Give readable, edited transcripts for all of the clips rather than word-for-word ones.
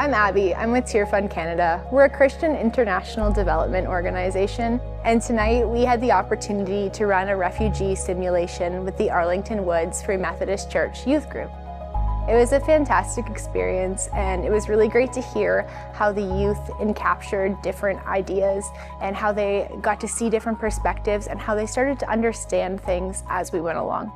I'm Abby. I'm with Tearfund Canada. We're a Christian international development organization, and tonight we had the opportunity to run a refugee simulation with the Arlington Woods Free Methodist Church youth group. It was a fantastic experience, and it was really great to hear how the youth encaptured different ideas and how they got to see different perspectives and how they started to understand things as we went along.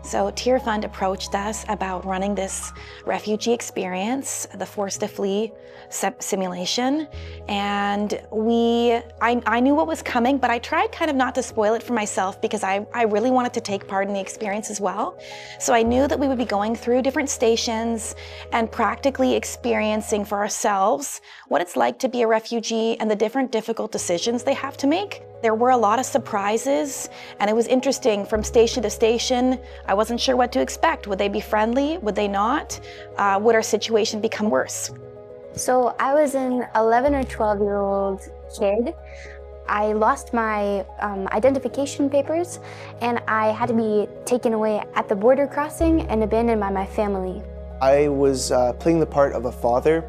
So Tearfund approached us about running this refugee experience, the Forced to Flee simulation, and I knew what was coming, but I tried kind of not to spoil it for myself because I really wanted to take part in the experience as well. So I knew that we would be going through different stations and practically experiencing for ourselves what it's like to be a refugee and the different difficult decisions they have to make. There were a lot of surprises, and it was interesting from station to station. I wasn't sure what to expect. Would they be friendly? Would they not? Would our situation become worse? So I was an 11 or 12-year-old kid. I lost my identification papers, and I had to be taken away at the border crossing and abandoned by my family. I was playing the part of a father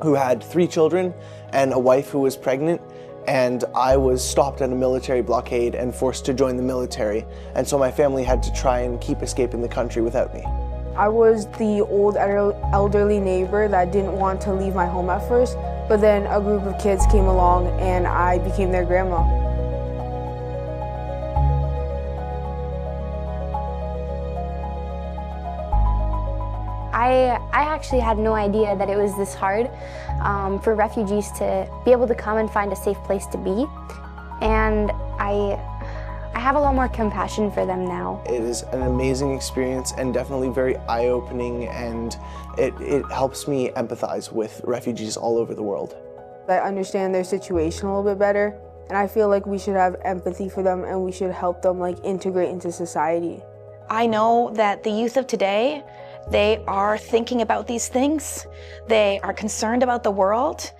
who had 3 children and a wife who was pregnant. And I was stopped at a military blockade and forced to join the military. And so my family had to try and keep escaping the country without me. I was the old elderly neighbor that didn't want to leave my home at first, but then a group of kids came along and I became their grandma. I actually had no idea that it was this hard for refugees to be able to come and find a safe place to be. And I have a lot more compassion for them now. It is an amazing experience and definitely very eye-opening, and it helps me empathize with refugees all over the world. I understand their situation a little bit better, and I feel like we should have empathy for them and we should help them integrate into society. I know that the youth of today, they are thinking about these things. They are concerned about the world,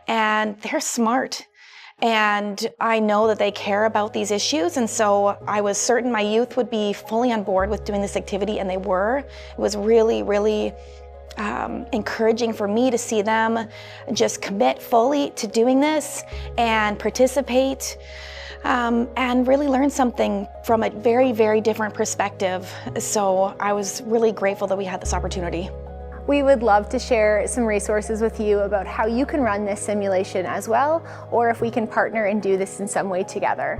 and they're smart. And I know that they care about these issues, and so I was certain my youth would be fully on board with doing this activity, and they were. It was really, really encouraging for me to see them just commit fully to doing this and participate. And really learn something from a very, very different perspective. So I was really grateful that we had this opportunity. We would love to share some resources with you about how you can run this simulation as well, or if we can partner and do this in some way together.